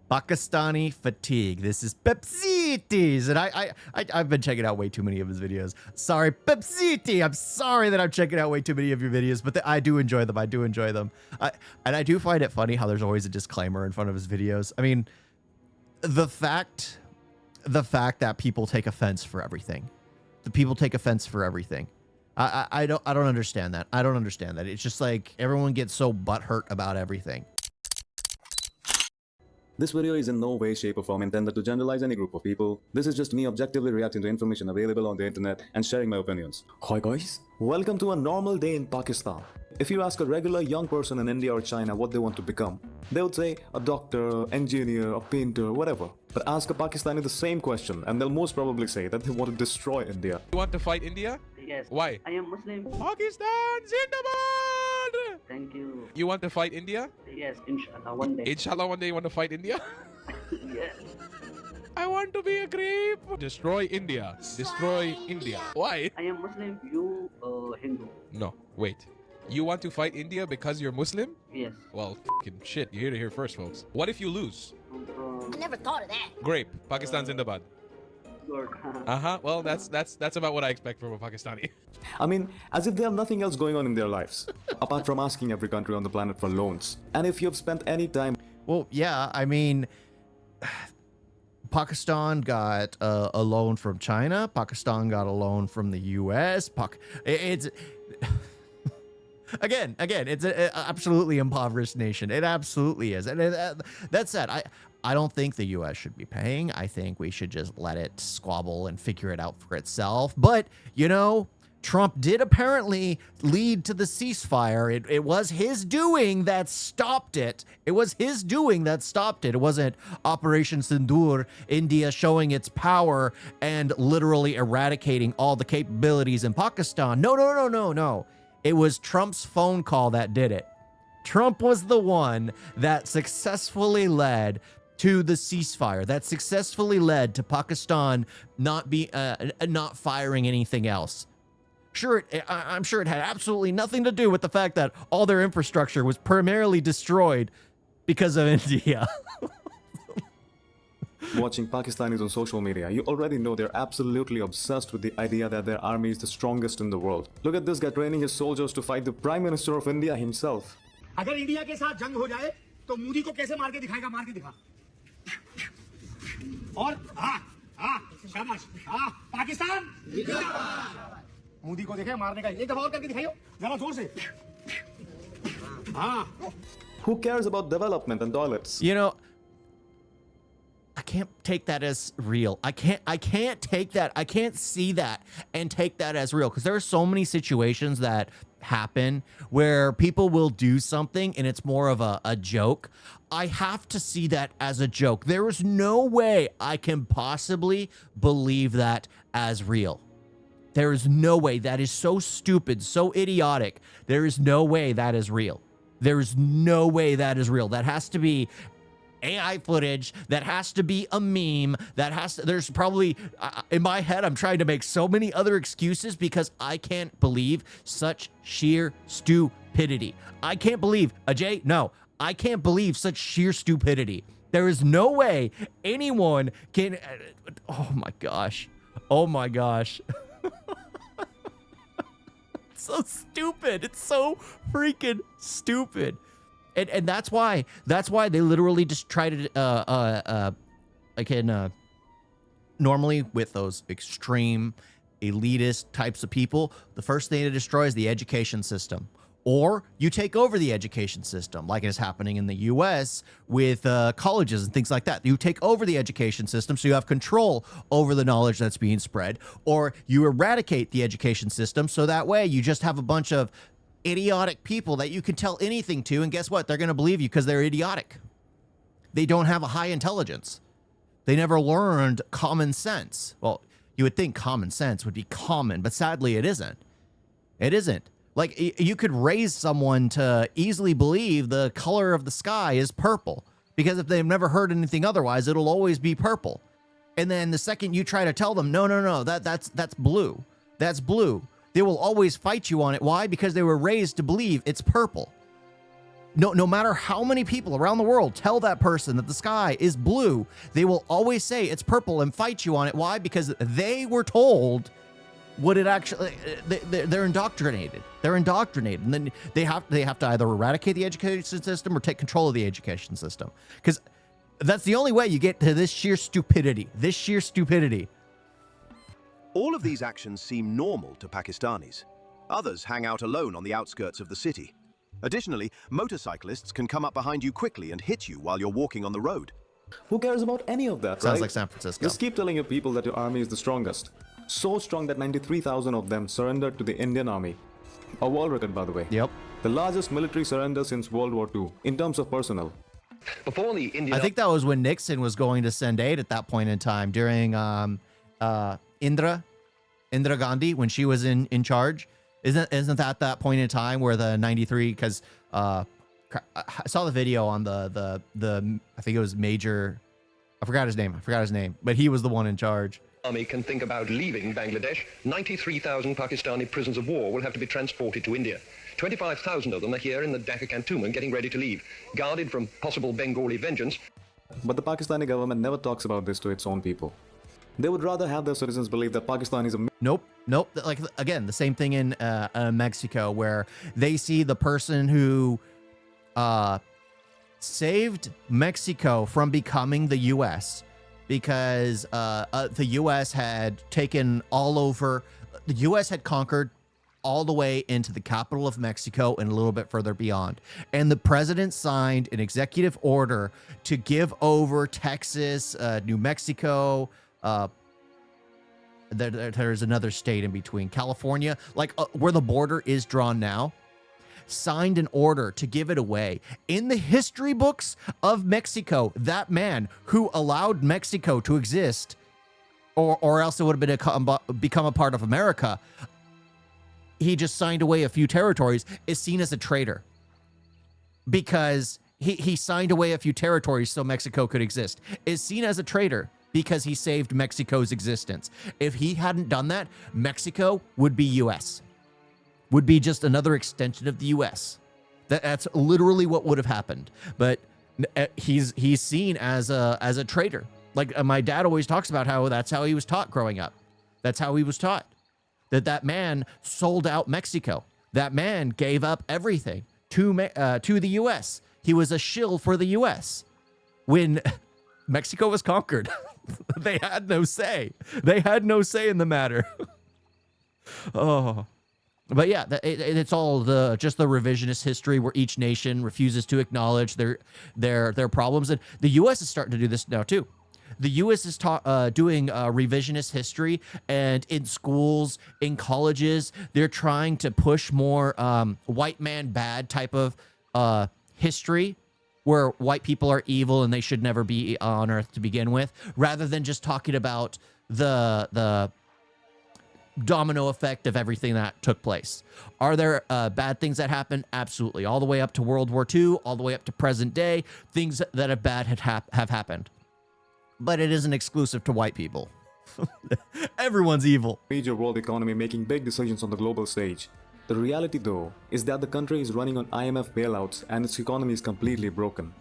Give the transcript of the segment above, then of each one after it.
Pakistani fatigue. This is Pepsitis, and I've been checking out way too many of his videos. Sorry, Pepsiti. I'm sorry that I'm checking out way too many of your videos, but I do enjoy them. I do enjoy them. And I do find it funny how there's always a disclaimer in front of his videos. I mean, the fact that people take offense for everything. The people take offense for everything. I don't understand that. I don't understand that. It's just like everyone gets so butthurt about everything. This video is in no way, shape or form intended to generalize any group of people. This is just me objectively reacting to information available on the internet and sharing my opinions. Hi guys, welcome to a normal day in Pakistan. If you ask a regular young person in India or China what they want to become, they would say a doctor, engineer, a painter, whatever. But ask a Pakistani the same question and they'll most probably say that they want to destroy India. You want to fight India? Yes. Why? I am Muslim. Pakistan Zindabad! Thank you. You want to fight India? Yes, inshallah, one day. Inshallah, one day you want to fight India? Yes. I want to be a creep. Destroy India. Destroy India. Why? I am Muslim, you Hindu. No, wait. You want to fight India because you're Muslim? Yes. Well, f***ing shit. You're here to hear first, folks. What if you lose? I never thought of that. Grape. Pakistan Zindabad. Good. Well, that's about what I expect from a Pakistani. I mean, as if they have nothing else going on in their lives, apart from asking every country on the planet for loans. And if you've spent any time... Well, yeah, I mean, Pakistan got a loan from China. Pakistan got a loan from the U.S. It's... Again, it's an absolutely impoverished nation. It absolutely is. And that said, I don't think the U.S. should be paying. I think we should just let it squabble and figure it out for itself. But, you know, Trump did apparently lead to the ceasefire. It was his doing that stopped it. It was his doing that stopped it. It wasn't Operation Sindoor, India showing its power and literally eradicating all the capabilities in Pakistan. No. It was Trump's phone call that did it. Trump was the one that successfully led to the ceasefire, that successfully led to Pakistan not firing anything else. Sure, I'm sure it had absolutely nothing to do with the fact that all their infrastructure was primarily destroyed because of India. Watching Pakistanis on social media, you already know they're absolutely obsessed with the idea that their army is the strongest in the world. Look at this guy training his soldiers to fight the Prime Minister of India himself. अगर India के साथ जंग हो जाए तो मोदी को कैसे मार के दिखाएगा मार के दिखा और शाबाश पाकिस्तान मोदी को देखे मारने का एक दफा और करके दिखाइयो जरा जोर से Who cares about development and toilets? You know, I can't take that as real. I can't take that. I can't see that and take that as real because there are so many situations that happen where people will do something and it's more of a joke. I have to see that as a joke. There is no way I can possibly believe that as real. There is no way. That is so stupid, so idiotic. There is no way that is real. There is no way that is real. That has to be AI footage, that has to be a meme, that has to, there's probably, in my head, I'm trying to make so many other excuses because I can't believe such sheer stupidity. I can't believe, Ajay, no, I can't believe such sheer stupidity. There is no way anyone can, oh my gosh. It's so stupid. It's so freaking stupid. And that's why they literally just try to normally with those extreme elitist types of people, the first thing to destroy is the education system. Or you take over the education system, like is happening in the US with colleges and things like that. You take over the education system so you have control over the knowledge that's being spread, or you eradicate the education system so that way you just have a bunch of idiotic people that you can tell anything to, and guess what? They're going to believe you because they're idiotic. They don't have a high intelligence. They never learned common sense. Well, you would think common sense would be common, but sadly it isn't. It isn't. Like, you could raise someone to easily believe the color of the sky is purple, because if they've never heard anything otherwise, it'll always be purple. And then the second you try to tell them, no, that's blue. That's blue. They will always fight you on it. Why? Because they were raised to believe it's purple. no matter how many people around the world tell that person that the sky is blue, they will always say it's purple and fight you on it. Why? Because they were told what it actually, they're indoctrinated. They're indoctrinated. And then they have to either eradicate the education system or take control of the education system. Because that's the only way you get to this sheer stupidity. All of these actions seem normal to Pakistanis. Others hang out alone on the outskirts of the city. Additionally, motorcyclists can come up behind you quickly and hit you while you're walking on the road. Who cares about any of that, Sounds right? like San Francisco. Just keep telling your people that your army is the strongest. So strong that 93,000 of them surrendered to the Indian army. A world record, by the way. Yep. The largest military surrender since World War II, in terms of personnel. Before the Indian I think that was when Nixon was going to send aid at that point in time during Indira Gandhi, when she was in charge. Isn't that point in time where the 93, because I saw the video on the I think it was Major, I forgot his name, but he was the one in charge. army can think about leaving Bangladesh, 93,000 Pakistani prisoners of war will have to be transported to India. 25,000 of them are here in the Dhaka cantonment getting ready to leave, guarded from possible Bengali vengeance. But the Pakistani government never talks about this to its own people. They would rather have their citizens believe that Pakistan is a Nope. Like, again, the same thing in Mexico, where they see the person who saved Mexico from becoming the U.S. because the U.S. had taken all over. The U.S. had conquered all the way into the capital of Mexico and a little bit further beyond. And the president signed an executive order to give over Texas, New Mexico, there's another state in between, California, like where the border is drawn now, signed an order to give it away. In the history books of Mexico, that man who allowed Mexico to exist, or else it would have become a part of America, he just signed away a few territories, is seen as a traitor. Because he signed away a few territories so Mexico could exist, is seen as a traitor because he saved Mexico's existence. If he hadn't done that, Mexico would be U.S. Would be just another extension of the U.S. That's literally what would have happened. But he's seen as a traitor. Like my dad always talks about how that's how he was taught growing up. That's how he was taught. That man sold out Mexico. That man gave up everything to the U.S. He was a shill for the U.S. when Mexico was conquered. They had no say. They had no say in the matter. Oh, but yeah, it's all just the revisionist history where each nation refuses to acknowledge their problems, and the U.S. is starting to do this now too. The U.S. is doing revisionist history, and in schools, in colleges, they're trying to push more white man bad type of history, where white people are evil and they should never be on Earth to begin with, rather than just talking about the domino effect of everything that took place. Are there bad things that happened? Absolutely. All the way up to World War II, all the way up to present day, things that are bad have happened. But it isn't exclusive to white people. Everyone's evil. major world economy making big decisions on the global stage. The reality, though, is that the country is running on IMF bailouts and its economy is completely broken.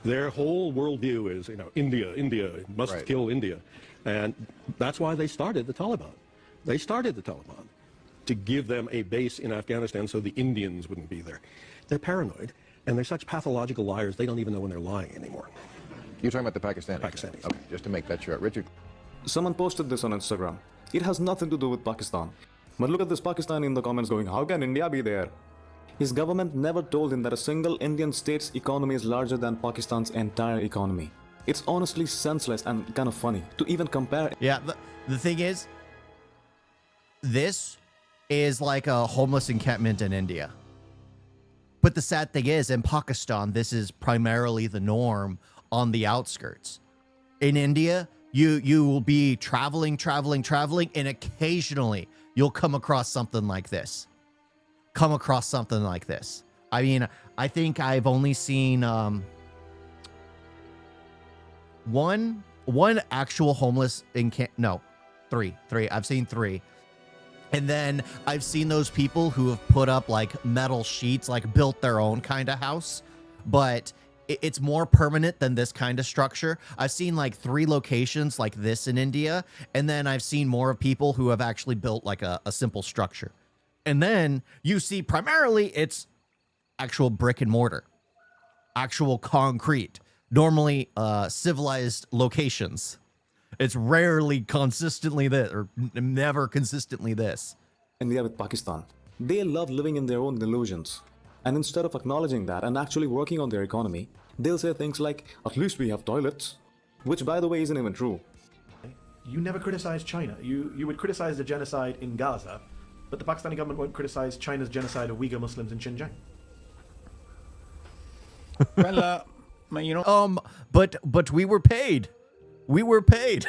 Their whole worldview is, India must kill India. And that's why they started the Taliban. They started the Taliban to give them a base in Afghanistan so the Indians wouldn't be there. They're paranoid, and they're such pathological liars, they don't even know when they're lying anymore. You're talking about the Pakistanis? Pakistanis. Okay, just to make that sure. Richard? Someone posted this on Instagram. It has nothing to do with Pakistan. But look at this Pakistani in the comments going, how can India be there? His government never told him that a single Indian state's economy is larger than Pakistan's entire economy. It's honestly senseless and kind of funny to even compare. Yeah, the thing is, this is like a homeless encampment in India. But the sad thing is, in Pakistan, this is primarily the norm on the outskirts. In India, you will be traveling, and occasionally you'll come across something like this. I mean, I think I've only seen one actual homeless three. I've seen three. And then I've seen those people who have put up like metal sheets, like built their own kind of house, but it's more permanent than this kind of structure. I've seen like 3 locations like this in India, and then I've seen more of people who have actually built like a simple structure. And then you see primarily it's actual brick and mortar, actual concrete, normally civilized locations. It's rarely consistently this, or never consistently this. India with Pakistan. They love living in their own delusions. And instead of acknowledging that and actually working on their economy, they'll say things like, at least we have toilets. Which, by the way, isn't even true. You never criticize China. You would criticize the genocide in Gaza, but the Pakistani government won't criticize China's genocide of Uyghur Muslims in Xinjiang. Well, you know... But we were paid. We were paid.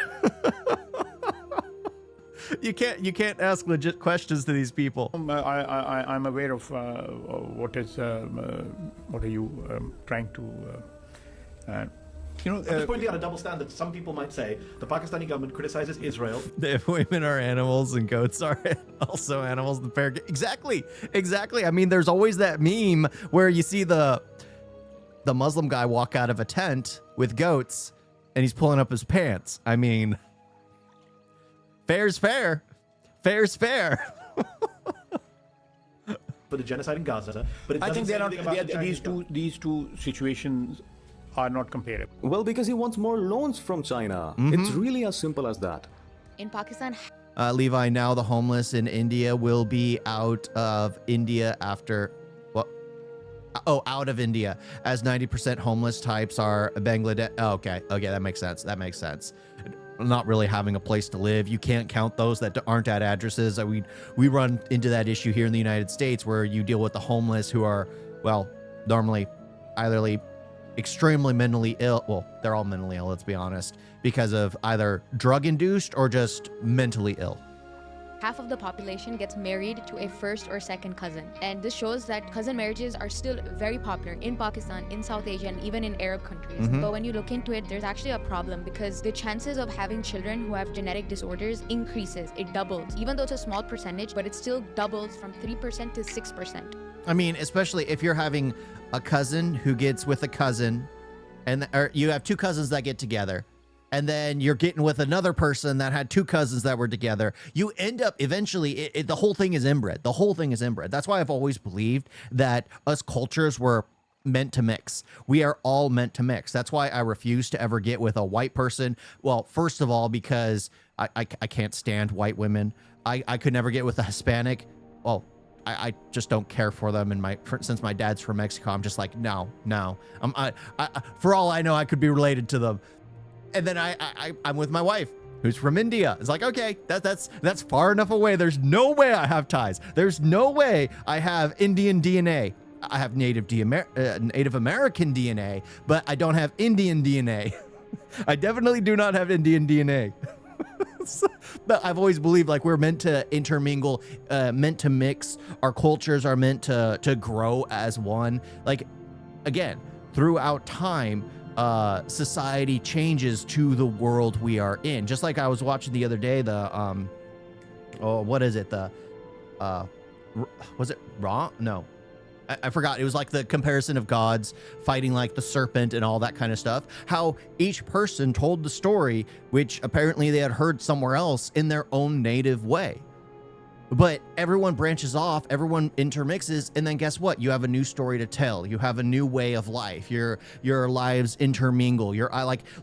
You can't ask legit questions to these people. I'm aware of what are you trying to I'm just pointing out a double standard. Some people might say the Pakistani government criticizes Israel. If women are animals and goats are also animals, the pair. Exactly. I mean, there's always that meme where you see the Muslim guy walk out of a tent with goats and he's pulling up his pants. I mean, fair's fair. Fair's fair. For the genocide in Gaza, but I think these two situations are not comparable. Well, because he wants more loans from China. It's really as simple as that. In Pakistan, Levi, now the homeless in India will be out of India after... out of India, as 90% homeless types are Bangladesh. Oh, okay, that makes sense. Not really having a place to live. You can't count those that aren't at addresses. We run into that issue here in the United States where you deal with the homeless who are, well, normally either extremely mentally ill. Well, they're all mentally ill, let's be honest, because of either drug-induced or just mentally ill. half of the population gets married to a first or second cousin. And this shows that cousin marriages are still very popular in Pakistan, in South Asia, and even in Arab countries. But when you look into it, there's actually a problem because the chances of having children who have genetic disorders increases. It doubles. Even though it's a small percentage, but it still doubles from 3% to 6%. I mean, especially if you're having a cousin who gets with a cousin, or you have two cousins that get together, and then you're getting with another person that had two cousins that were together, you end up eventually, the whole thing is inbred. The whole thing is inbred. That's why I've always believed that us cultures were meant to mix. We are all meant to mix. That's why I refuse to ever get with a white person. Well, first of all, because I can't stand white women. I could never get with a Hispanic. Well, I just don't care for them. And since my dad's from Mexico, I'm just like, no. For all I know, I could be related to them. And then I'm with my wife, who's from India. It's like, okay, that's far enough away. There's no way I have ties. There's no way I have Indian DNA. I have Native American DNA, but I don't have Indian DNA. I definitely do not have Indian DNA. But I've always believed like we're meant to intermingle, meant to mix. Our cultures are meant to grow as one. Like, again, throughout time, society changes to the world we are in. Just like I was watching the other day, what is it? Was it Raw? No, I forgot. It was like the comparison of gods fighting like the serpent and all that kind of stuff. How each person told the story, which apparently they had heard somewhere else in their own native way. But everyone branches off, everyone intermixes, and then guess what? You have a new story to tell. You have a new way of life. Your lives intermingle.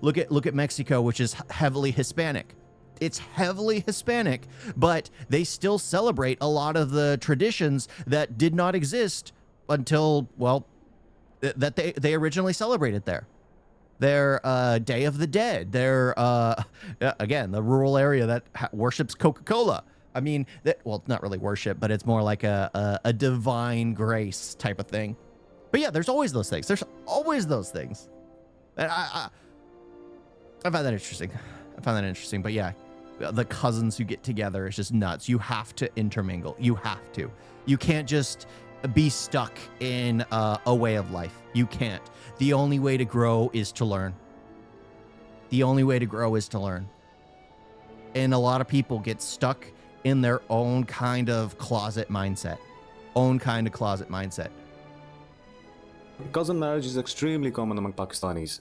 Look at Mexico, which is heavily Hispanic. It's heavily Hispanic, but they still celebrate a lot of the traditions that did not exist until, well, that they originally celebrated there. Their Day of the Dead. Their again, the rural area that worships Coca-Cola. I mean, well, it's not really worship, but it's more like a divine grace type of thing. But yeah, there's always those things. There's always those things. And I find that interesting. But yeah, the cousins who get together is just nuts. You have to intermingle. You have to. You can't just be stuck in a way of life. You can't. The only way to grow is to learn. And a lot of people get stuck in their own kind of closet mindset. Cousin marriage is extremely common among Pakistanis.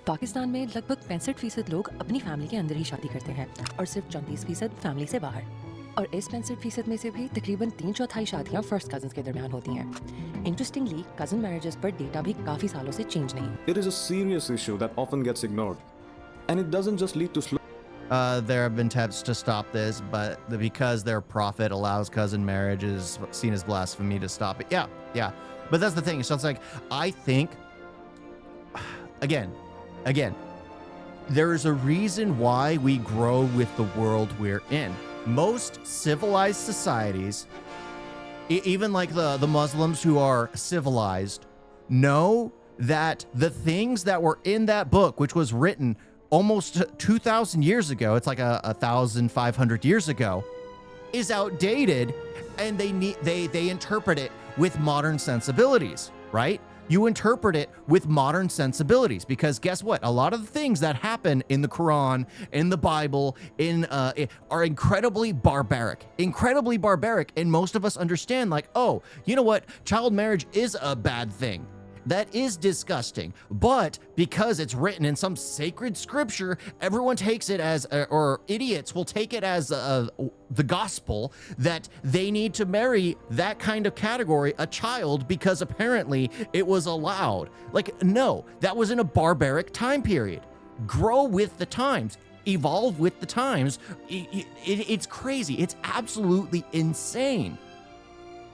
Pakistan में लगभग 65% लोग अपनी family के अंदर ही शादी करते हैं और सिर्फ 34% फैमिली से बाहर। और इस 65% में से भी तकरीबन 3/4 शादियां फर्स्ट कजन्स के दरमियान होती हैं। इंटरेस्टिंगली कजन मैरिजेस पर डेटा भी काफी सालों से चेंज नहीं। It is a serious issue that often gets ignored, and it doesn't just lead to slow. There have been attempts to stop this, but because their prophet allows cousin marriage is seen as blasphemy to stop it. Yeah. But that's the thing. So it's like, I think, again, there is a reason why we grow with the world we're in. Most civilized societies, even like the Muslims who are civilized, know that the things that were in that book, which was written almost 2,000 years ago, it's like 1,500 years ago, is outdated, and they interpret it with modern sensibilities, right? You interpret it with modern sensibilities, because guess what? A lot of the things that happen in the Quran, in the Bible, are incredibly barbaric, and most of us understand, like, oh, you know what? Child marriage is a bad thing. That is disgusting. But because it's written in some sacred scripture, everyone takes it as, or idiots will take it as the gospel that they need to marry that kind of category, a child, because apparently it was allowed. Like, no, that was in a barbaric time period. Grow with the times. Evolve with the times. It's crazy. It's absolutely insane.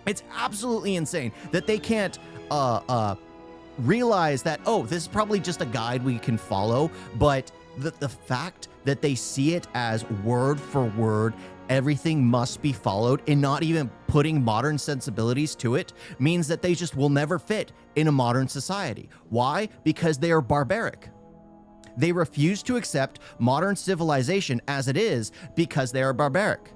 It's absolutely insane that they can't realize that, oh, this is probably just a guide we can follow, but the fact that they see it as word for word, everything must be followed, and not even putting modern sensibilities to it, means that they just will never fit in a modern society. Why? Because they are barbaric. They refuse to accept modern civilization as it is because they are barbaric.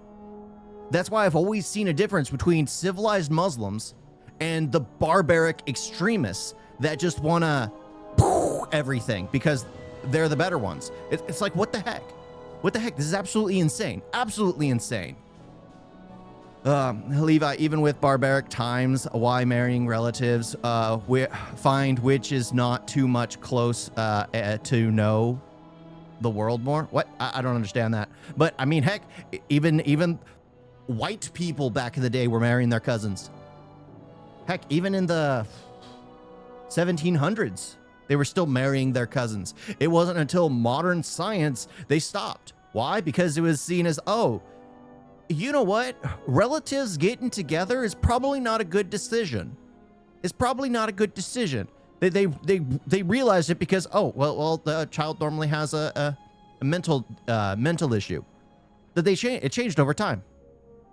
That's why I've always seen a difference between civilized Muslims and the barbaric extremists that just want to everything because they're the better ones. It's like, what the heck? What the heck? This is absolutely insane. Absolutely insane. Levi, even with barbaric times, why marrying relatives, we find which is not too much close to know the world more? What? I don't understand that. But I mean, heck, even white people back in the day were marrying their cousins. Heck, even in the 1700s, they were still marrying their cousins. It wasn't until modern science they stopped. Why? Because it was seen as, oh, you know what? Relatives getting together is probably not a good decision. It's probably not a good decision. They realized it because, oh, well, the child normally has a mental issue. That it changed over time.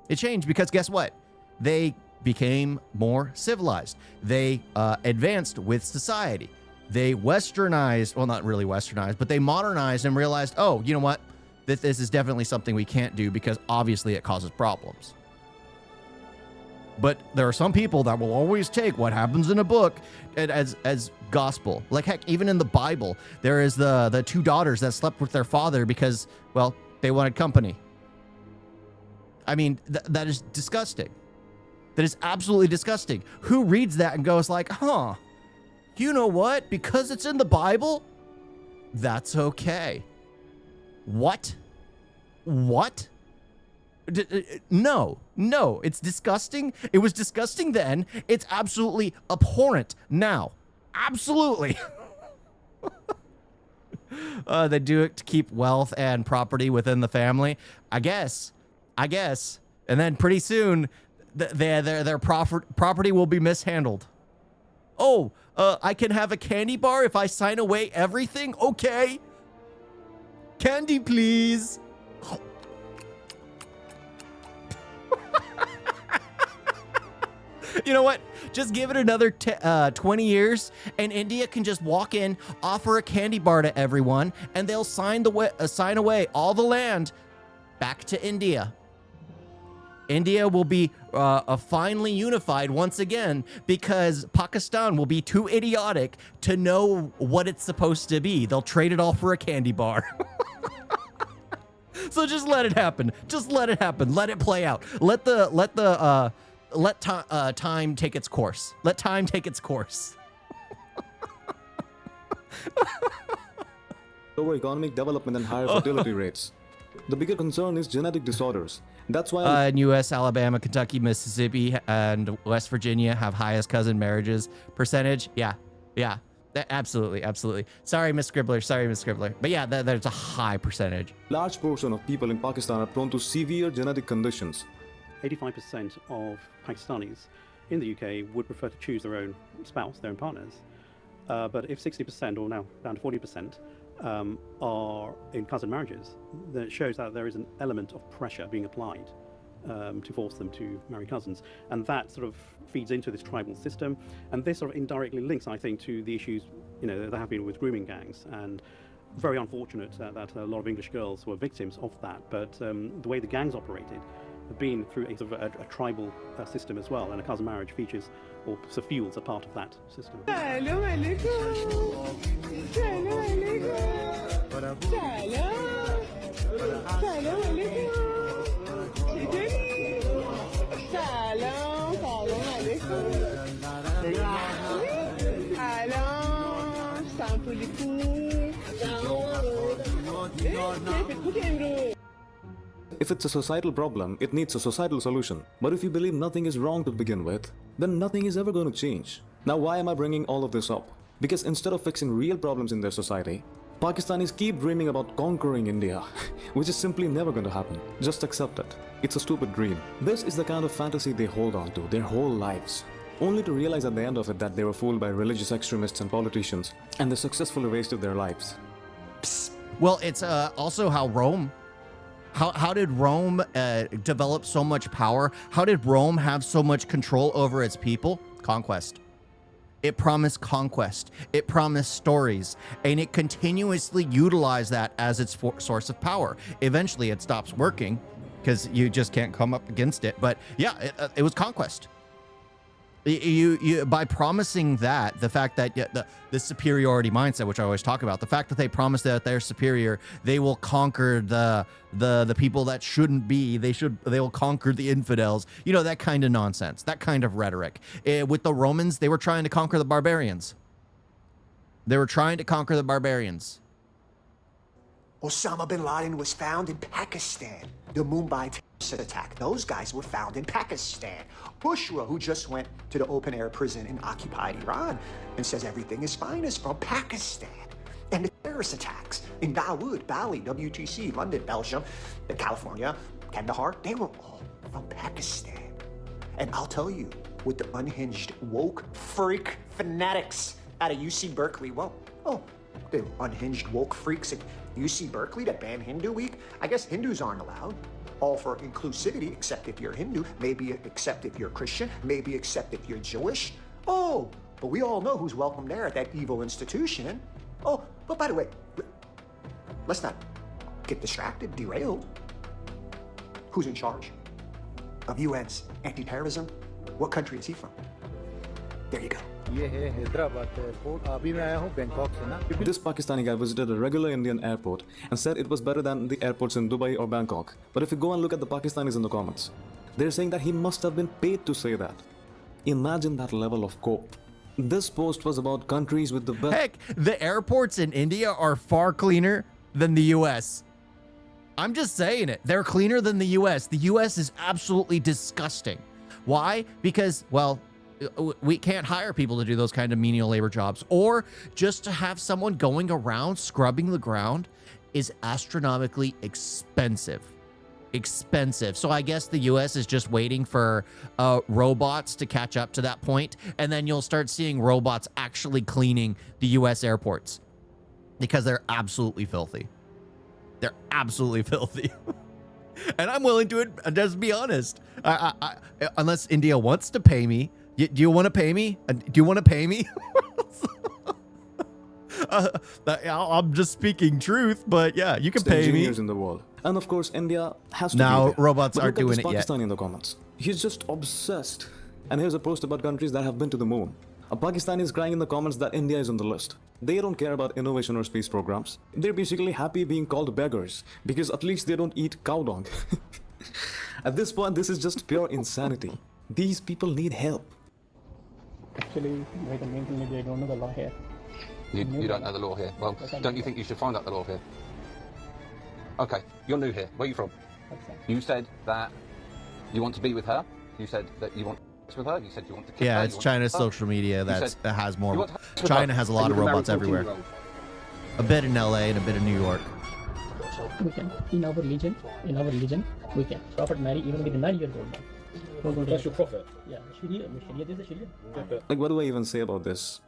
It changed because guess what? They became more civilized. They advanced with society. They westernized, well, not really westernized, but they modernized and realized, oh, you know what? This is definitely something we can't do because obviously it causes problems. But there are some people that will always take what happens in a book as gospel. Like, heck, even in the Bible, there is the two daughters that slept with their father because, well, they wanted company. I mean, that is disgusting. That is absolutely disgusting. Who reads that and goes like, huh, you know what? Because it's in the Bible, that's okay. What? No, it's disgusting. It was disgusting then. It's absolutely abhorrent now. Absolutely. They do it to keep wealth and property within the family. I guess. And then pretty soon, their property will be mishandled. Oh, I can have a candy bar if I sign away everything? Okay. Candy, please. You know what? Just give it another 20 years, and India can just walk in, offer a candy bar to everyone, and they'll sign away all the land back to India. India will be finally unified once again because Pakistan will be too idiotic to know what it's supposed to be. They'll trade it all for a candy bar. So just let it happen. Just let it happen. Let it play out. Let time take its course. Let time take its course. Lower economic development and higher fertility rates. The bigger concern is genetic disorders. That's why In U.S., Alabama, Kentucky, Mississippi, and West Virginia have highest cousin marriages percentage. Yeah. Absolutely. Sorry, Miss Scribbler. But yeah, there's a high percentage. large portion of people in Pakistan are prone to severe genetic conditions. 85% of Pakistanis in the UK would prefer to choose their own spouse, their own partners. But if 60%, or now down to 40%, are in cousin marriages, then it shows that there is an element of pressure being applied to force them to marry cousins. And that sort of feeds into this tribal system. And this sort of indirectly links, I think, to the issues, that have been with grooming gangs. And very unfortunate that a lot of English girls were victims of that. But the way the gangs operated have been through a sort of a tribal system as well. And a cousin marriage features or fuels a part of that system. If it's a societal problem, it needs a societal solution. But if you believe nothing is wrong to begin with, then nothing is ever going to change. Now, why am I bringing all of this up? Because instead of fixing real problems in their society, Pakistanis keep dreaming about conquering India, which is simply never going to happen. Just accept it. It's a stupid dream. This is the kind of fantasy they hold on to their whole lives, only to realize at the end of it that they were fooled by religious extremists and politicians, and they successfully wasted their lives. Well, it's also how Rome. How did Rome develop so much power? How did Rome have so much control over its people? Conquest. It promised conquest. It promised stories. And it continuously utilized that as its source of power. Eventually, it stops working because you just can't come up against it. But yeah, it was conquest. You by promising that, the fact that the superiority mindset, which I always talk about, the fact that they promise that they're superior, they will conquer the people that shouldn't be. They will conquer the infidels. That kind of nonsense, that kind of rhetoric. With the Romans, they were trying to conquer the barbarians. Osama bin Laden was found in Pakistan. The Mumbai terrorist attack, those guys were found in Pakistan. Bushra, who just went to the open-air prison in occupied Iran and says everything is fine, is from Pakistan. And the terrorist attacks in Dawood, Bali, WTC, London, Belgium, California, Kandahar, they were all from Pakistan. And I'll tell you, with the unhinged woke freak fanatics out of UC Berkeley, the unhinged woke freaks at UC Berkeley that ban Hindu Week. I guess Hindus aren't allowed. All for inclusivity, except if you're Hindu, maybe except if you're Christian, maybe except if you're Jewish. Oh, but we all know who's welcome there at that evil institution. Oh, but by the way, let's not get distracted, derailed. Who's in charge of UN's anti-terrorism? What country is he from? There you go. This Pakistani guy visited a regular Indian airport and said it was better than the airports in Dubai or Bangkok. But if you go and look at the Pakistanis in the comments, they're saying that he must have been paid to say that. Imagine that level of cope. This post was about countries with the best. Heck, the airports in India are far cleaner than the US. I'm just saying it. They're cleaner than the US. The US is absolutely disgusting. Why? Because, well, we can't hire people to do those kind of menial labor jobs, or just to have someone going around scrubbing the ground is astronomically expensive. So I guess the US is just waiting for robots to catch up to that point, and then you'll start seeing robots actually cleaning the US airports because they're absolutely filthy. And I'm willing to just be honest. Unless India wants to pay me. Do you want to pay me? I'm just speaking truth, but yeah, you can pay me. In the world. And of course, India has to now be there. Robots but aren't doing it Pakistani yet. in the comments. He's just obsessed. And here's a post about countries that have been to the moon. A Pakistani is crying in the comments that India is on the list. They don't care about innovation or space programs. They're basically happy being called beggars because at least they don't eat cow dung. At this point, this is just pure insanity. These people need help. Actually, the main thing is they don't know the law here. You don't know the law here. Well, don't you think you should find out the law here? Okay, you're new here. Where are you from? You said that you want to be with her. You said that you want sex with her. You said you want to kiss her. Yeah, You it's want- China's Oh. social media You that said has you more. want to have sex with China her, has a and lot of you can marry robots everywhere. 14-year-olds. A bit in LA and a bit in New York. We can. In our religion, we can. Prophet marry even with a 9-year-old man. That's your prophet? Yeah, Sharia. Sharia is a Sharia. Like, what do I even say about this?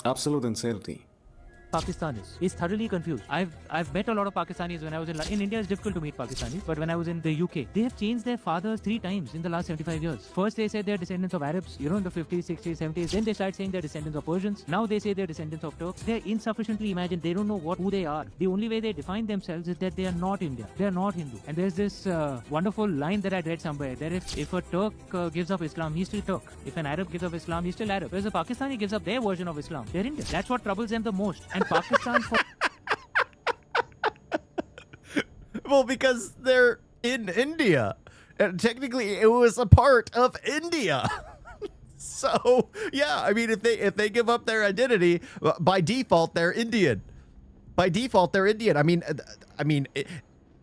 Absolute insanity. Pakistanis. He's thoroughly confused. I've met a lot of Pakistanis when I was in India. It's difficult to meet Pakistanis, but when I was in the UK, they have changed their fathers 3 times in the last 75 years. First they said they're descendants of Arabs, in the 50s, 60s, 70s. Then they started saying they're descendants of Persians. Now they say they're descendants of Turks. They're insufficiently imagined. They don't know who they are. The only way they define themselves is that they are not India. They are not Hindu. And there's this wonderful line that I read somewhere that if a Turk gives up Islam, he's still Turk. If an Arab gives up Islam, he's still Arab. Whereas a Pakistani gives up their version of Islam, they're Indian. That's what troubles them the most. And Pakistan for Well, because they're in India. And technically, it was a part of India. So, yeah, I mean, if they give up their identity, by default, they're Indian. By default, they're Indian. I mean,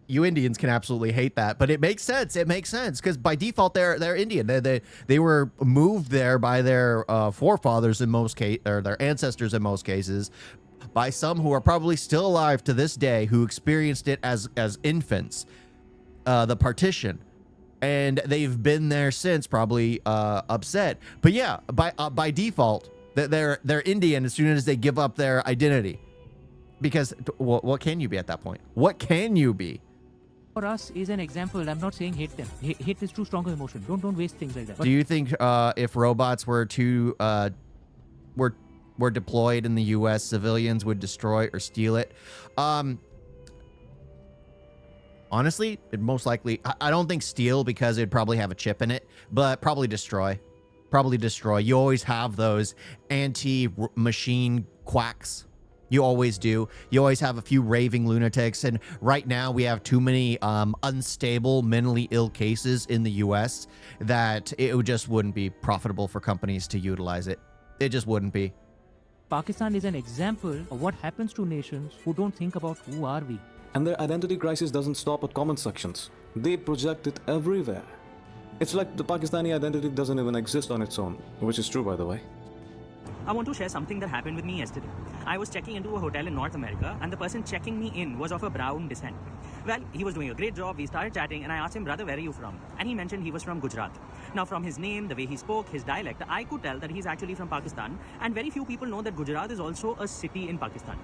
you Indians can absolutely hate that, but it makes sense. It makes sense because by default, they're Indian. They were moved there by their forefathers in most cases, or their ancestors in most cases, by some who are probably still alive to this day who experienced it as infants, the partition, and they've been there since, probably upset. But yeah, by default, they're Indian as soon as they give up their identity, because what can you be at that point? What can you be? For us is an example. I'm not saying hate them. Hate is too strong an emotion. Don't waste things like that. Do you think if robots were were deployed in the U.S., civilians would destroy or steal it? Honestly, it most likely, I don't think steal because it'd probably have a chip in it, but probably destroy. Probably destroy. You always have those anti-machine quacks. You always do. You always have a few raving lunatics, and right now we have too many unstable, mentally ill cases in the U.S. that it just wouldn't be profitable for companies to utilize it. It just wouldn't be. Pakistan is an example of what happens to nations who don't think about who are we. And their identity crisis doesn't stop at comment sections. They project it everywhere. It's like the Pakistani identity doesn't even exist on its own, which is true, by the way. I want to share something that happened with me yesterday. I was checking into a hotel in North America, and the person checking me in was of a brown descent. Well, he was doing a great job. We started chatting, and I asked him, brother, where are you from? And he mentioned he was from Gujarat. Now, from his name, the way he spoke, his dialect, I could tell that he's actually from Pakistan, and very few people know that Gujarat is also a city in Pakistan.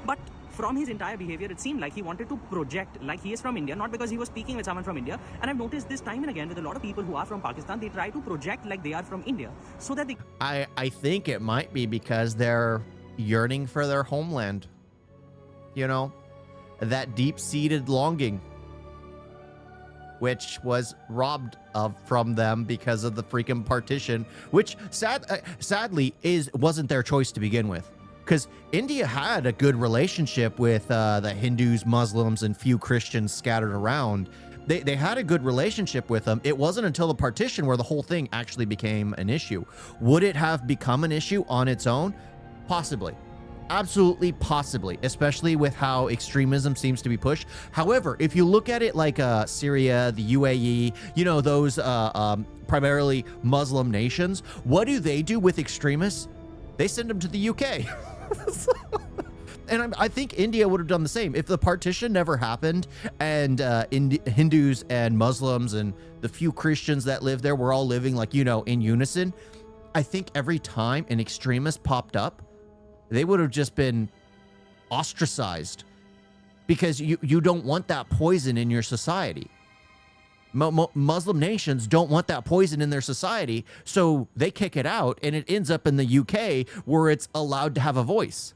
But from his entire behavior, it seemed like he wanted to project like he is from India, not because he was speaking with someone from India. And I've noticed this time and again with a lot of people who are from Pakistan, they try to project like they are from India so that they... I think it might be because they're yearning for their homeland. You know, that deep-seated longing, which was robbed from them because of the freaking partition, which sadly wasn't their choice to begin with. Because India had a good relationship with the Hindus, Muslims, and few Christians scattered around. They had a good relationship with them. It wasn't until the partition where the whole thing actually became an issue. Would it have become an issue on its own? Possibly. Absolutely possibly, especially with how extremism seems to be pushed. However, if you look at it like Syria, the UAE, you know, those primarily Muslim nations, what do they do with extremists? They send them to the UK. And I think India would have done the same. If the partition never happened and Hindus and Muslims and the few Christians that live there were all living like, you know, in unison, I think every time an extremist popped up, they would have just been ostracized because you don't want that poison in your society. Muslim nations don't want that poison in their society, so they kick it out, and it ends up in the UK where it's allowed to have a voice.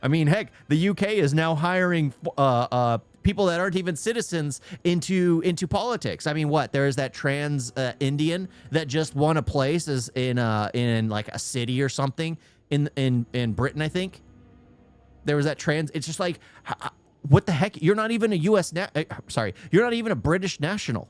I mean, heck, the UK is now hiring people that aren't even citizens into politics. I mean, what? There is that trans Indian that just won a place as in like a city or something in Britain, I think. There was that trans. It's just like, what the heck? You're not even a U.S. Sorry, you're not even a British national.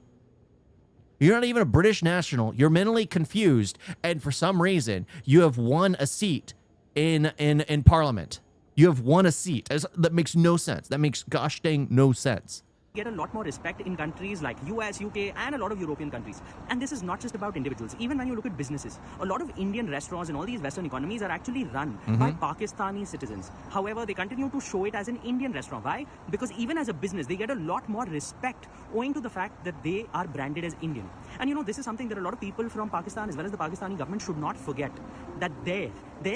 You're not even a British national. You're mentally confused, and for some reason, you have won a seat in Parliament. You have won a seat. That makes no sense. That makes gosh dang no sense. Get a lot more respect in countries like US, UK, and a lot of European countries. And this is not just about individuals. Even when you look at businesses, a lot of Indian restaurants in all these Western economies are actually run by Pakistani citizens. However, they continue to show it as an Indian restaurant. Why? Because even as a business, they get a lot more respect owing to the fact that they are branded as Indian. And you know, this is something that a lot of people from Pakistan as well as the Pakistani government should not forget, that their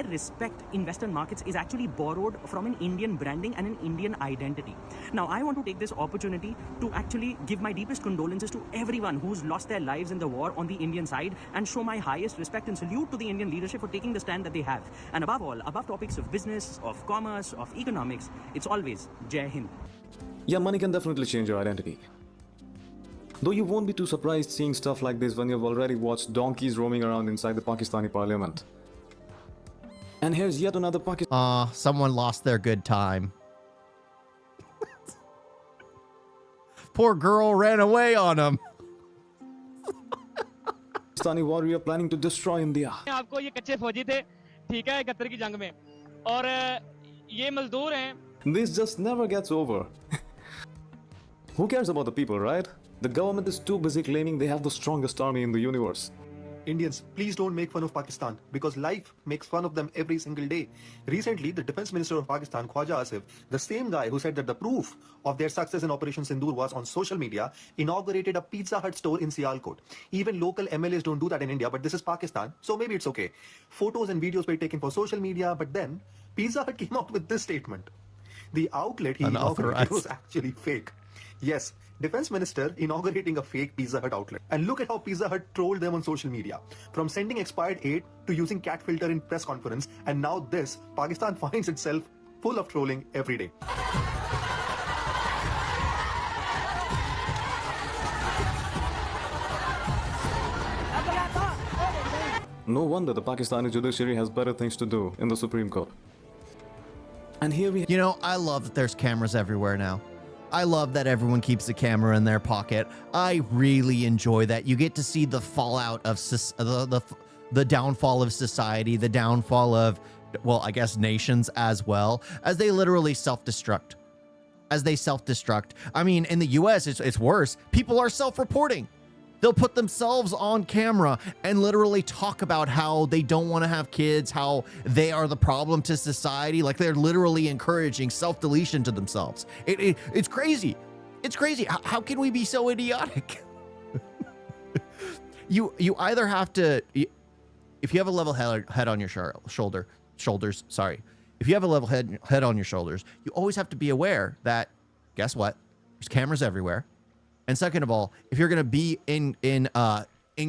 respect in Western markets is actually borrowed from an Indian branding and an Indian identity. Now, I want to take this opportunity to actually give my deepest condolences to everyone who's lost their lives in the war on the Indian side and show my highest respect and salute to the Indian leadership for taking the stand that they have. And above all, above topics of business, of commerce, of economics, it's always Jai Hind. Yeah, money can definitely change your identity. Though you won't be too surprised seeing stuff like this when you've already watched donkeys roaming around inside the Pakistani parliament. And here's yet another Pakistan. Someone lost their good time. Poor girl ran away on him. Pakistani warrior planning to destroy India. आपको ये कच्चे फौजी थे, ठीक है, 71 की जंग में, और ये मजदूर हैं. This just never gets over. Who cares about the people, right? The government is too busy claiming they have the strongest army in the universe. Indians, please don't make fun of Pakistan because life makes fun of them every single day. Recently, the defense minister of Pakistan, Khwaja Asif, the same guy who said that the proof of their success in Operation Sindoor was on social media, inaugurated a Pizza Hut store in Sialkot. Even local MLAs don't do that in India, but this is Pakistan, so maybe it's okay. Photos and videos were taken for social media, but then Pizza Hut came out with this statement. The outlet he inaugurated was actually fake. Yes, defense minister inaugurating a fake Pizza Hut outlet. And look at how Pizza Hut trolled them on social media. From sending expired aid to using cat filter in press conference, and now this, Pakistan finds itself full of trolling every day. No wonder the Pakistani judiciary has better things to do in the Supreme Court. And here we... You know, I love that there's cameras everywhere now. I love that everyone keeps a camera in their pocket. I really enjoy that. You get to see the fallout of the downfall of society, the downfall of, well, I guess nations as well, as they literally self-destruct. I mean, in the US, it's worse. People are self-reporting. They'll put themselves on camera and literally talk about how they don't want to have kids, how they are the problem to society. Like they're literally encouraging self-deletion to themselves. It's crazy. It's crazy. How can we be so idiotic? You either have to, if you have a level head on your shoulders, sorry. If you have a level head on your shoulders, you always have to be aware that, guess what? There's cameras everywhere. And second of all, if you're going to be in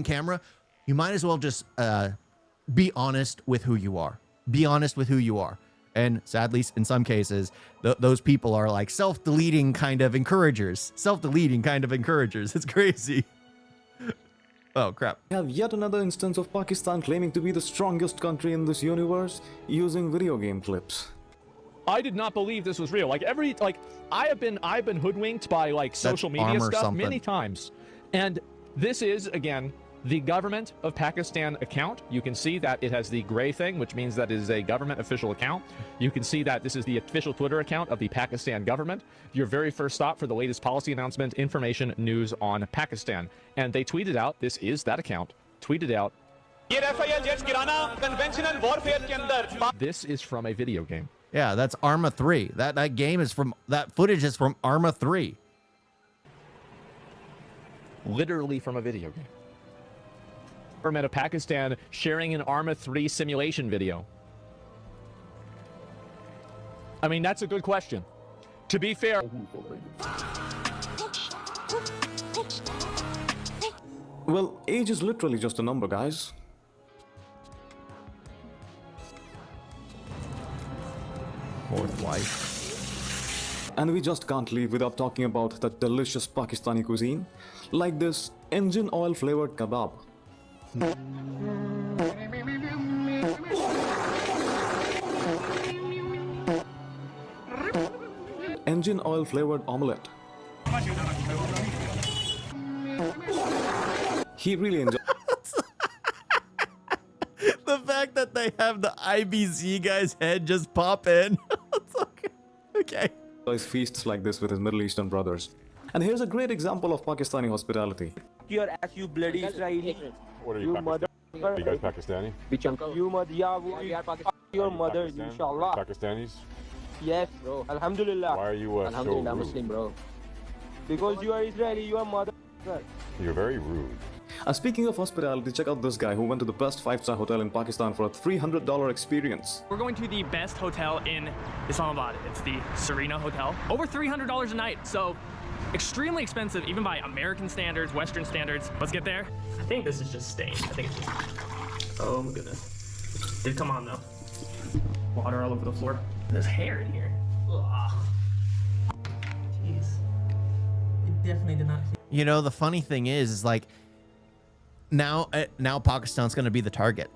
camera, you might as well just be honest with who you are. Be honest with who you are. And sadly, in some cases, those people are like self-deleting kind of encouragers. It's crazy. Oh, crap. We have yet another instance of Pakistan claiming to be the strongest country in this universe using video game clips. I did not believe this was real. I've been hoodwinked by like social media stuff many times. And this is, again, the government of Pakistan account. You can see that it has the gray thing, which means that it is a government official account. You can see that this is the official Twitter account of the Pakistan government. Your very first stop for the latest policy announcement, information, news on Pakistan. And they tweeted out, this is that account, tweeted out, this is from a video game. Yeah, that's Arma 3. That game is from, that footage is from Arma 3. Literally from a video game. Government of Pakistan sharing an Arma 3 simulation video. I mean, that's a good question. To be fair... Well, age is literally just a number, guys. Fourth wife. And we just can't leave without talking about the delicious Pakistani cuisine, like this engine oil flavored kebab. Engine oil flavored omelette. He really enjoyed. The fact that they have the IBC guy's head just pop in. It's okay. Okay. Feasts like this with his Middle Eastern brothers. And here's a great example of Pakistani hospitality. Your ass, you bloody Israeli. What are you, Are you guys Pakistani? You mother, your mother, inshallah. Pakistanis? Yes, bro. Alhamdulillah. Why are you Alhamdulillah, so rude? Muslim, bro. Because you are Israeli, you are mother. You're very rude. Speaking of hospitality, check out this guy who went to the best 5-star hotel in Pakistan for a $300 experience. We're going to the best hotel in Islamabad. It's the Serena Hotel. Over $300 a night, so extremely expensive even by American standards, Western standards. Let's get there. I think this is just stained. I think it's just... Oh my goodness. Did come on though. Water all over the floor. There's hair in here. Ugh. Jeez. It definitely did not... You know, the funny thing is like, now Pakistan's going to be the target,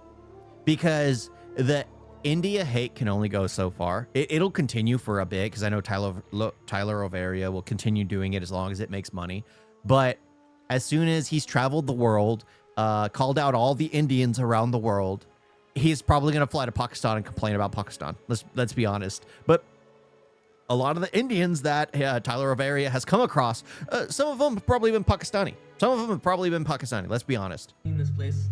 because the India hate can only go so far. It'll continue for a bit, because I know Tyler Overia will continue doing it as long as it makes money. But as soon as he's traveled the world, called out all the Indians around the world, he's probably going to fly to Pakistan and complain about Pakistan. Let's be honest. But a lot of the Indians that Tyler Overia has come across, some of them have probably been Pakistani. Some of them have probably been Pakistani. Let's be honest. In this place.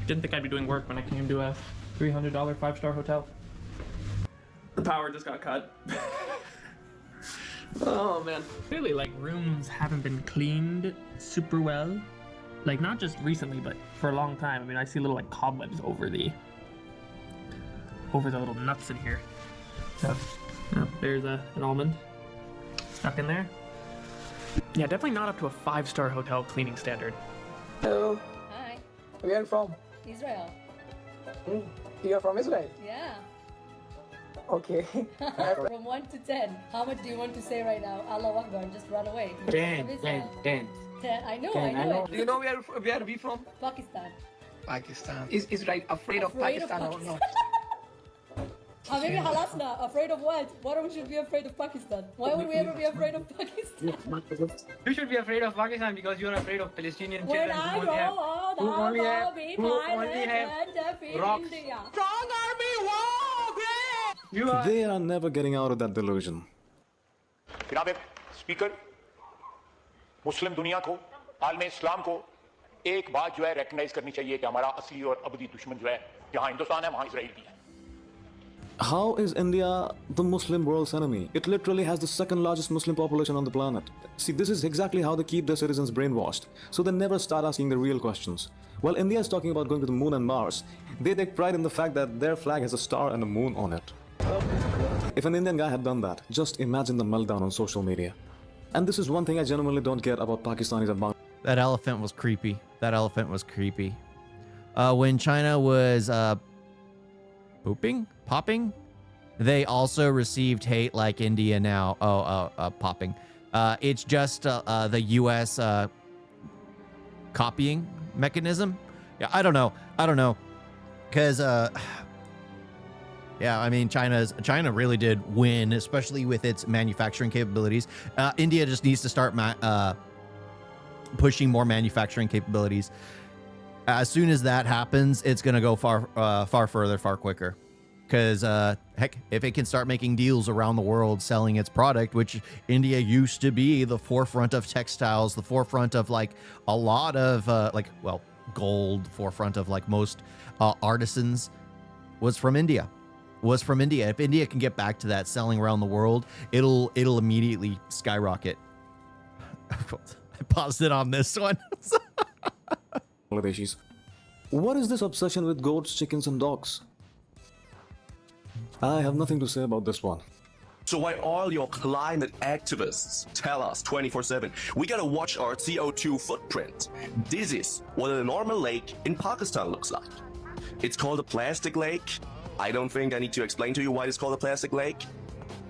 Didn't think I'd be doing work when I came to a $300 5-star hotel. The power just got cut. Oh man. Clearly, like, rooms haven't been cleaned super well. Like, not just recently, but for a long time. I mean, I see little like cobwebs over the little nuts in here. So, oh, there's an almond stuck in there. Yeah, definitely not up to a 5-star hotel cleaning standard. Hello. Hi. Where are you from? Israel. You are from Israel? Yeah. Okay. From 1 to 10, how much do you want to say right now? Allah Akbar, just run away. 10. 10. I know, 10. I know it. Do you know where we from? Pakistan. Pakistan. Is Israel afraid of Pakistan or not? Maybe halasna, afraid of what? Why would you be afraid of Pakistan? Why would we ever be afraid of Pakistan? You should be afraid of Pakistan because you are afraid of Palestinian children When I grow old, I'll be Thailand and defeat India. Strong army, war! They are never getting out of that delusion. जनाब speaker मुस्लिम दुनिया को आलम इस्लाम को एक बात जो है recognise करनी चाहिए कि हमारा असली और अबदी दुश्मन जो है जहां हिंदुस्तान है वहां इजराइल भी है. How is India the Muslim world's enemy? It literally has the second largest Muslim population on the planet. See, this is exactly how they keep their citizens brainwashed, so they never start asking the real questions. While India is talking about going to the moon and Mars, they take pride in the fact that their flag has a star and a moon on it. If an Indian guy had done that, just imagine the meltdown on social media. And this is one thing I genuinely don't get about Pakistanis and Bangladesh. That elephant was creepy. That elephant was creepy. When China was popping, they also received hate like India now. Popping. It's just the U.S. Copying mechanism. Yeah, I don't know. Because yeah, I mean, China really did win, especially with its manufacturing capabilities. India just needs to start pushing more manufacturing capabilities. As soon as that happens, it's going to go far further, far quicker. Because, heck, if it can start making deals around the world selling its product, which India used to be the forefront of textiles, the forefront of, like, a lot of, gold, forefront of, like, most artisans, was from India. If India can get back to that selling around the world, it'll immediately skyrocket. I paused it on this one. What is this obsession with goats, chickens, and dogs? I have nothing to say about this one. So why all your climate activists tell us 24/7, we gotta watch our CO2 footprint. This is what a normal lake in Pakistan looks like. It's called a plastic lake. I don't think I need to explain to you why it's called a plastic lake.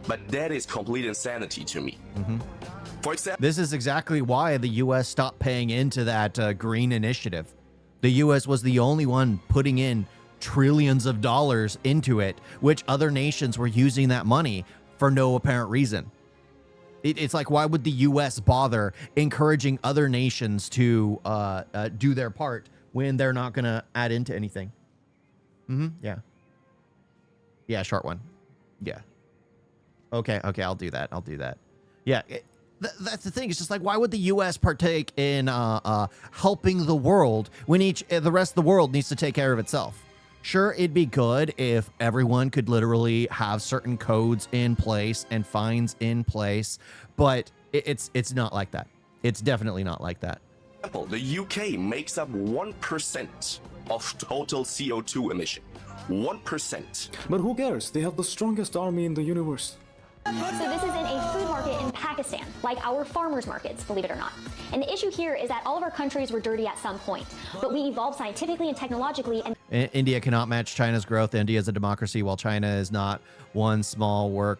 But that is complete insanity to me. For example, this is exactly why the U.S. stopped paying into that green initiative. The U.S. was the only one putting in trillions of dollars into it, which other nations were using that money for no apparent reason. It's like, why would the U.S. bother encouraging other nations to do their part when they're not going to add into anything? Yeah. Yeah, short one. Yeah. Okay, I'll do that. Yeah, that's the thing. It's just like, why would the U.S. partake in helping the world when the rest of the world needs to take care of itself? Sure, it'd be good if everyone could literally have certain codes in place and fines in place, but it's not like that. It's definitely not like that. The UK makes up 1% of total CO2 emission. 1%. But who cares? They have the strongest army in the universe. So this is in a food market in Pakistan, like our farmers markets, believe it or not. And the issue here is that all of our countries were dirty at some point, but we evolved scientifically and technologically. And India cannot match China's growth. India is a democracy, while China is not. One small work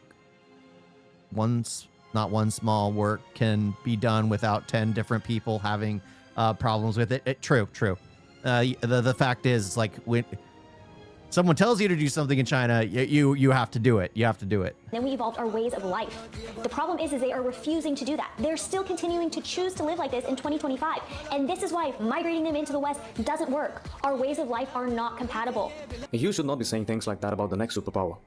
can be done without 10 different people having problems with it. True. The fact is, like, when someone tells you to do something in China, you have to do it. You have to do it. then we evolved our ways of life. The problem is they are refusing to do that. They're still continuing to choose to live like this in 2025. And this is why migrating them into the West doesn't work. Our ways of life are not compatible. You should not be saying things like that about the next superpower.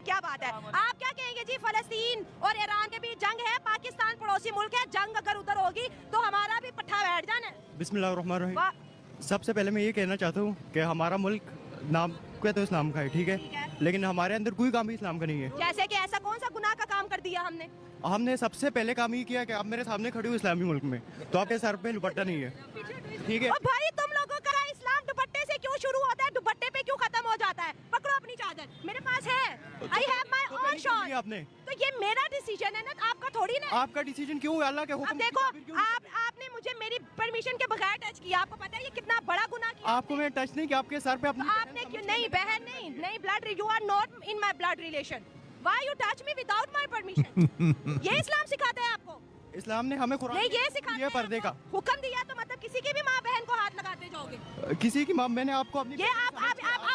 क्या बात है आप क्या कहेंगे जी फलस्तीन और Iran के बीच जंग है पाकिस्तान पड़ोसी मुल्क है जंग अगर उधर होगी तो हमारा भी पट्टा बैठ जाना है बिस्मिल्लाहिर्रहमानिर्रहीम सबसे पहले मैं ये कहना चाहता हूँ कि हमारा मुल्क नाम क्या तो इस्लाम का है ठीक है लेकिन हमारे अंदर कोई काम भी इस्लाम का नहीं है जैसे कि ऐसा कौन सा गुनाह का काम कर दिया हमने सबसे पहले काम ये किया कि आप मेरे सामने खड़े हो इस्लामी मुल्क में तो आपके सर पे दुपट्टा नहीं है ठीक है भाई तुम लोगों का इस्लाम दुपट्टे से क्यों शुरू होता है दुपट्टे पे क्यों खत्म हो जाता है पकड़ो अपनी चादर मेरे पास है I have my own shawl आपने तो ये मेरा डिसीजन है ना आपका थोड़ी ना आपका डिसीजन क्यों है अल्लाह के हुक्म अब देखो आपने मुझे मेरी परमिशन के बगैर टच किया आपको पता है ये कितना बड़ा गुनाह किया आपको मैं टच नहीं किया आपके सर पे अपनी आपने क्यों नहीं बहन नहीं blood you are not in my blood relation why you touch me without my permission ये इस्लाम सिखाता है आपको इस्लाम ने हमें कुरान नहीं ये सिखाया पर्दे का हुक्म दिया तो मतलब किसी की भी माँ बहन को हाथ लगाते जाओगे किसी की माँ मैंने आपको अपनी ये आप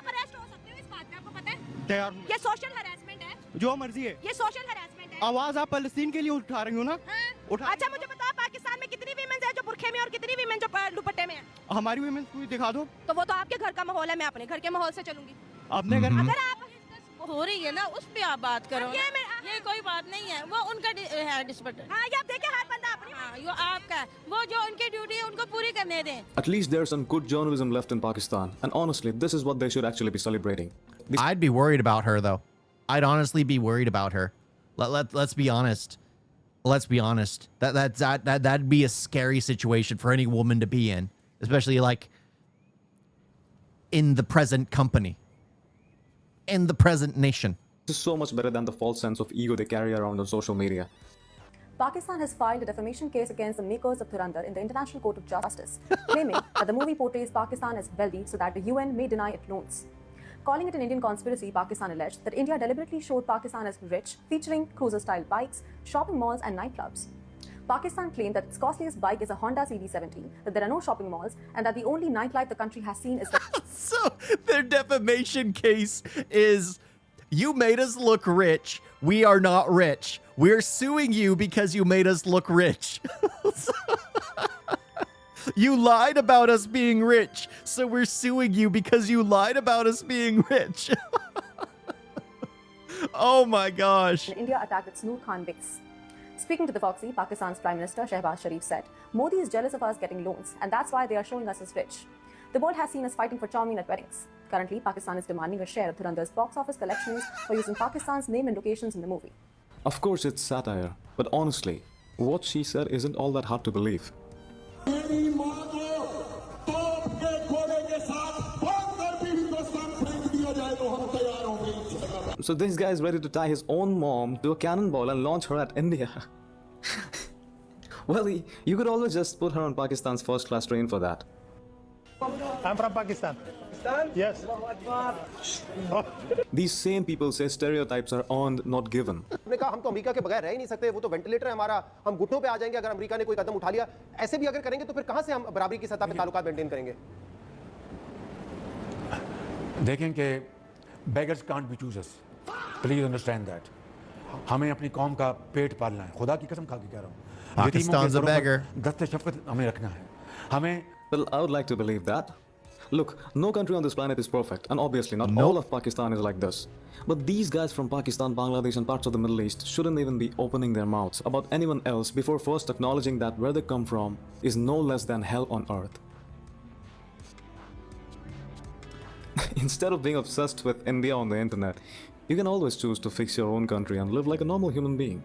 अरेस्ट हो सकते हो इस बात पे आपको पता है तैयार ये सोशल हैरेसमेंट है जो मर्जी है ये सोशल हैरेसमेंट है आवाज आप फलस्तीन के लिए उठा रही हो ना अच्छा मुझे बताओ पाकिस्तान में कितनी वीमेंस है जो बुरखे में और कितनी वीमेन जो दुपट्टे में है हमारी वीमेंस कोई दिखा दो तो वो तो आपके घर का माहौल है मैं अपने घर के माहौल से चलूंगी अपने घर अगर आप हो रही है ना उस पे आप बात करो ये कोई बात नहीं है वो उनका है डिस्पट हाँ ये आप देखें हर बंदा अपनी वो आपका वो जो उनकी ड्यूटी है उनको पूरी करने दें At least there's some good journalism left in Pakistan, and honestly, this is what they should actually be celebrating. I'd be worried about her, though. I'd honestly be worried about her. Let's be honest. Let's be honest. That'd be a scary situation for any woman to be in, especially like in the present company, in the present nation. This is so much better than the false sense of ego they carry around on social media. Pakistan has filed a defamation case against the makers of Dhurandhar in the International Court of Justice, claiming that the movie portrays Pakistan as wealthy so that the UN may deny it loans. Calling it an Indian conspiracy, Pakistan alleged that India deliberately showed Pakistan as rich, featuring cruiser-style bikes, shopping malls and nightclubs. Pakistan claimed that its costliest bike is a Honda CD70, that there are no shopping malls, and that the only nightlife the country has seen is the... So their defamation case is, you made us look rich. We are not rich. We're suing you because you made us look rich. You lied about us being rich, so we're suing you because you lied about us being rich. Oh my gosh. India attacked its Noor Khan base. Speaking to the Foxy, Pakistan's Prime Minister Shehbaz Sharif said, Modi is jealous of us getting loans, and that's why they are showing us as rich. The world has seen us fighting for Chowmein at weddings. Currently, Pakistan is demanding a share of Dhurandhar's box office collections for using Pakistan's name and locations in the movie. Of course, it's satire, but honestly, what she said isn't all that hard to believe. So this guy is ready to tie his own mom to a cannonball and launch her at India. Well, you could always just put her on Pakistan's first-class train for that. I'm from Pakistan. Yes. These same people say stereotypes are earned, not given. हमने कहा हम तो America के बगैर रह ही नहीं सकते, वो तो वेंटिलेटर है हमारा, हम घुटनों पे आ जाएंगे अगर अमेरिका ने कोई कदम उठा लिया। ऐसे भी अगर करेंगे तो फिर कहां से हम बराबरी की सतह पे ताल्लुकात मेंटेन करेंगे? देखें कि beggars can't be choosers. Please understand that. हमें अपनी कौम का पेट पालना है, खुदा की कसम खा के कह रहा हूँ। Pakistan's a beggar. दस्ते शफ़क़त हमें रखना है, हमें। Well, I would like to believe that. Look, no country on this planet is perfect, and obviously not Nope. all of Pakistan is like this. But these guys from Pakistan, Bangladesh, and parts of the Middle East shouldn't even be opening their mouths about anyone else before first acknowledging that where they come from is no less than hell on earth. Instead of being obsessed with India on the internet, you can always choose to fix your own country and live like a normal human being.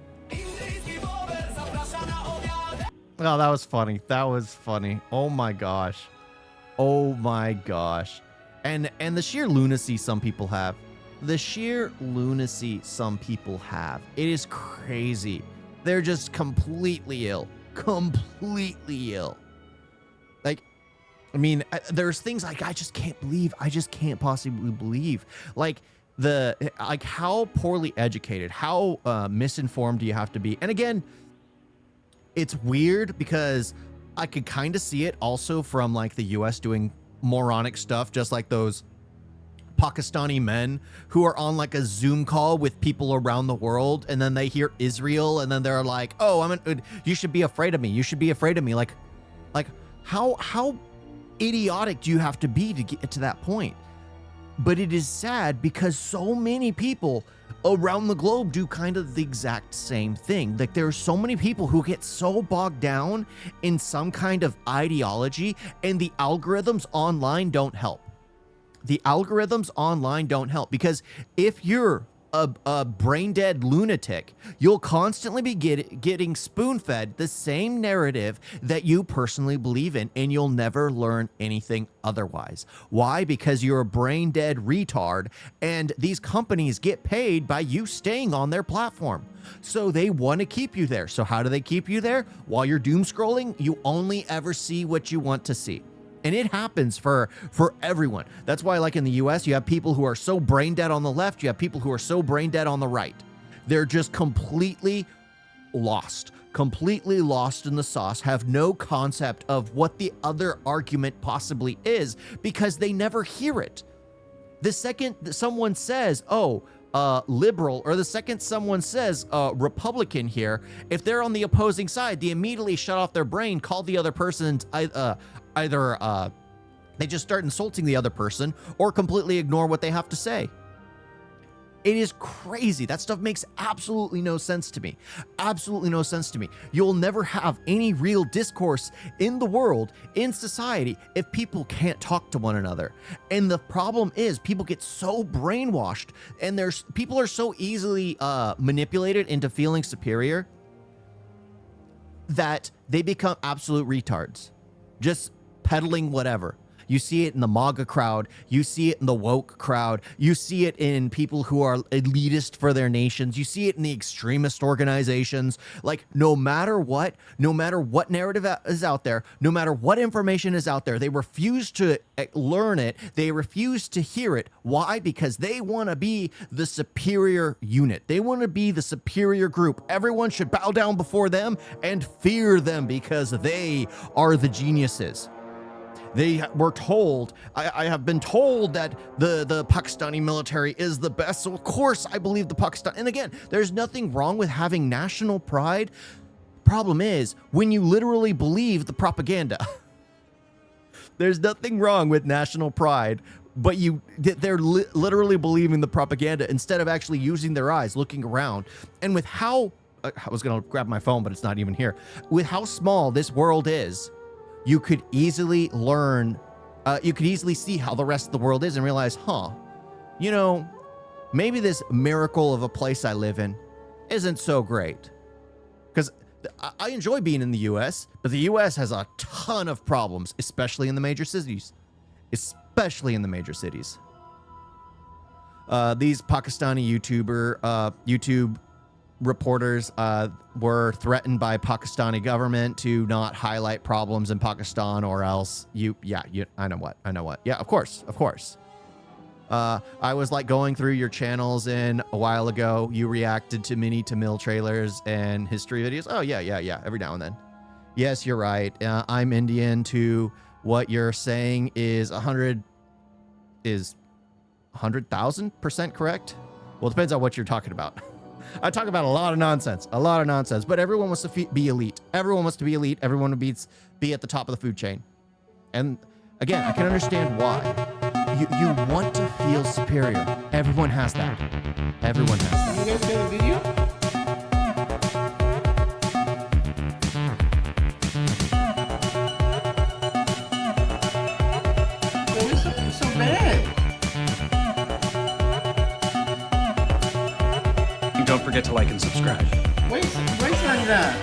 Oh, that was funny. That was funny. Oh my gosh. Oh my gosh. And the sheer lunacy some people have. The sheer lunacy some people have. It is crazy. They're just completely ill. Completely ill. Like, I mean, there's things like I just can't believe. I just can't possibly believe. Like how poorly educated, how misinformed do you have to be? And again, it's weird because I could kind of see it also from like the US doing moronic stuff, just like those Pakistani men who are on like a Zoom call with people around the world, and then they hear Israel, and then they're like, "Oh, you should be afraid of me. You should be afraid of me." Like how idiotic do you have to be to get to that point? But it is sad because so many people around the globe do kind of the exact same thing. Like there are so many people who get so bogged down in some kind of ideology, and the algorithms online don't help. The algorithms online don't help because if you're a brain dead lunatic, you'll constantly be getting spoon fed the same narrative that you personally believe in, and you'll never learn anything otherwise. Why? Because you're a brain dead retard, and these companies get paid by you staying on their platform. So they want to keep you there. So how do they keep you there? While you're doom scrolling, you only ever see what you want to see. And it happens for everyone. That's why, like in the US, you have people who are so brain dead on the left. You have people who are so brain dead on the right. They're just completely lost in the sauce, have no concept of what the other argument possibly is because they never hear it. The second that someone says, oh, liberal, or the second someone says Republican here, if they're on the opposing side, they immediately shut off their brain, call the other person either they just start insulting the other person or completely ignore what they have to say. It is crazy. That stuff makes absolutely no sense to me. Absolutely no sense to me. You'll never have any real discourse in the world, in society, if people can't talk to one another. And the problem is people get so brainwashed, and people are so easily manipulated into feeling superior that they become absolute retards. Just peddling whatever. You see it in the MAGA crowd. You see it in the woke crowd. You see it in people who are elitist for their nations. You see it in the extremist organizations. Like no matter what narrative is out there, no matter what information is out there, they refuse to learn it. They refuse to hear it. Why? Because they want to be the superior unit. They want to be the superior group. Everyone should bow down before them and fear them because they are the geniuses. They were told, I have been told that the Pakistani military is the best. So of course I believe the Pakistan. And again, there's nothing wrong with having national pride. Problem is when you literally believe the propaganda. There's nothing wrong with national pride, but they're literally believing the propaganda instead of actually using their eyes, looking around. And with how, I was going to grab my phone, but it's not even here. With how small this world is, you could easily learn, you could easily see how the rest of the world is and realize, maybe this miracle of a place I live in isn't so great. Because I enjoy being in the US, but the US has a ton of problems, especially in the major cities. Especially in the major cities. These Pakistani YouTube reporters were threatened by Pakistani government to not highlight problems in Pakistan, or else I know what. Yeah, of course. I was like going through your channels a while ago. You reacted to mini Tamil trailers and history videos. Oh yeah. Every now and then. Yes, you're right. I'm Indian too. What you're saying is 100,000% correct. Well, it depends on what you're talking about. I talk about a lot of nonsense, but everyone wants to be elite. Everyone wants to be elite. Everyone wants to be at the top of the food chain. And again, I can understand why. You want to feel superior. Everyone has that. Everyone has that. You guys get a video? So bad. Don't forget to like and subscribe. Wait on that.